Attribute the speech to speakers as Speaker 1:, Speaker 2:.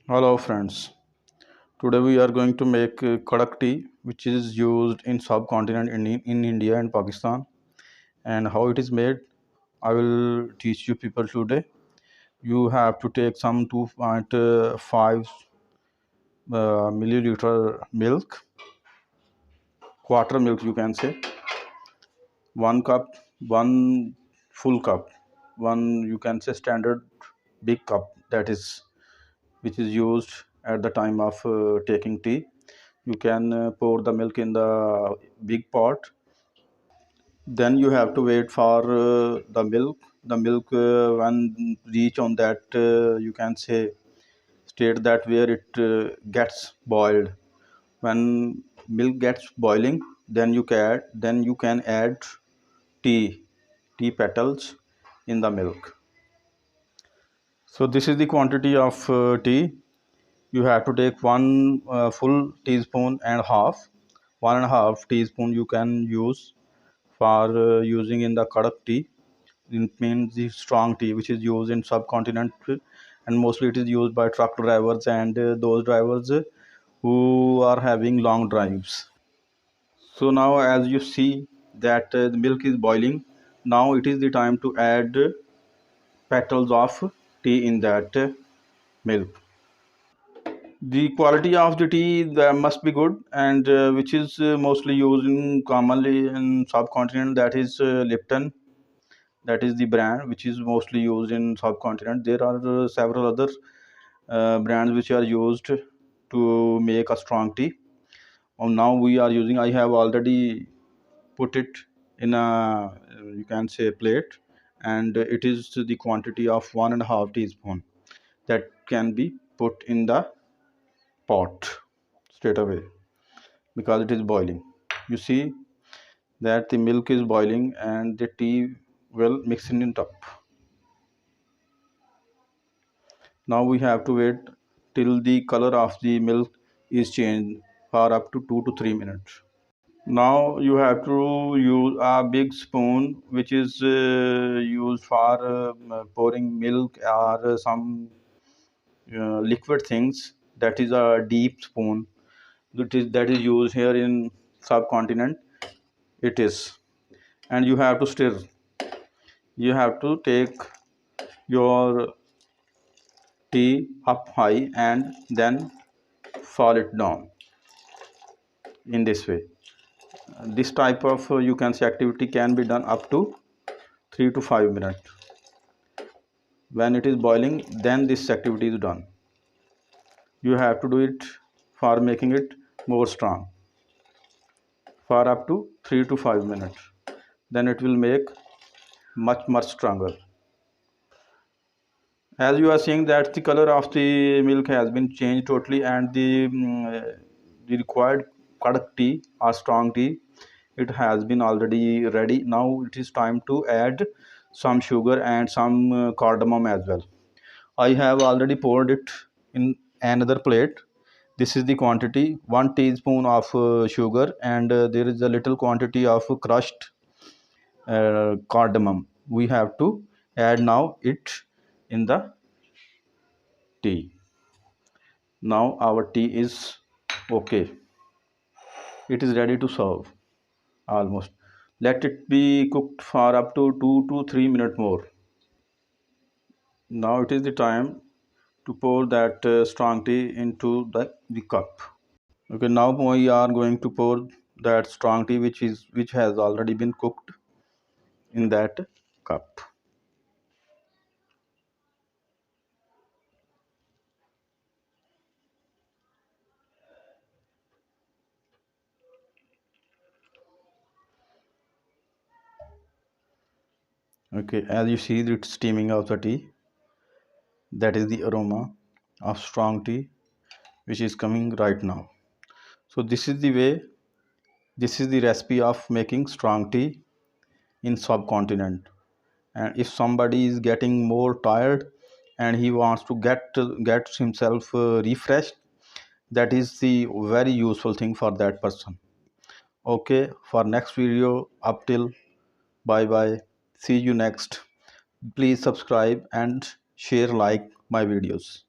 Speaker 1: Hello friends. Today we are going to make kadak tea, which is used in subcontinent in India and Pakistan. And how it is made, I will teach you people today. You have to take some 2.5 milliliter milk, quarter milk you can say, 1 cup, one full cup, one you can say standard big cup, that is which is used at the time of taking tea. You can pour the milk in the big pot. Then you have to wait for the milk when reach on that you can say state that where it gets boiled. When milk gets boiling, then you can add tea petals in the milk. So this is the quantity of tea. You have to take one full teaspoon and half, 1.5 teaspoon you can use for using in the kadak tea. It means the strong tea which is used in subcontinent, and mostly it is used by truck drivers and those drivers who are having long drives. So now as you see that the milk is boiling, now it is the time to add petals of tea in that milk. The quality of the tea must be good, and which is mostly used in commonly in subcontinent, that is Lipton. That is the brand which is mostly used in subcontinent. There are several other brands which are used to make a strong tea. Now we are using, I have already put it in a you can say plate, and it is the quantity of 1.5 teaspoon that can be put in the pot straight away because it is boiling. You see that the milk is boiling and the tea will mixing it up. Now we have to wait till the color of the milk is changed for up to 2 to 3 minutes. Now you have to use a big spoon which is used for pouring milk or liquid things. That is a deep spoon that is used here in subcontinent. It is, and you have to stir. You have to take your tea up high and then fall it down in this way. This type of you can say activity can be done up to 3 to 5 minutes. When it is boiling, then this activity is done. You have to do it for making it more strong for up to 3 to 5 minutes. Then it will make much stronger. As you are seeing that the color of the milk has been changed totally, and the required kadak tea or strong tea, it has been already ready. Now it is time to add some sugar and some cardamom as well. I have already poured it in another plate. This is the quantity: 1 teaspoon of sugar, and there is a little quantity of crushed cardamom. We have to add now it in the tea. Now our tea is okay. It is ready to serve almost. Let it be cooked for up to 2 to 3 minutes more. Now it is the time to pour that strong tea into the cup. Okay, now we are going to pour that strong tea which has already been cooked in that cup. Okay, as you see it's steaming out the tea. That is the aroma of strong tea which is coming right now. So this is the recipe of making strong tea in subcontinent. And if somebody is getting more tired and he wants to get himself refreshed, that is the very useful thing for that person. Okay, for next video, up till bye bye, see you next. Please subscribe and share, like my videos.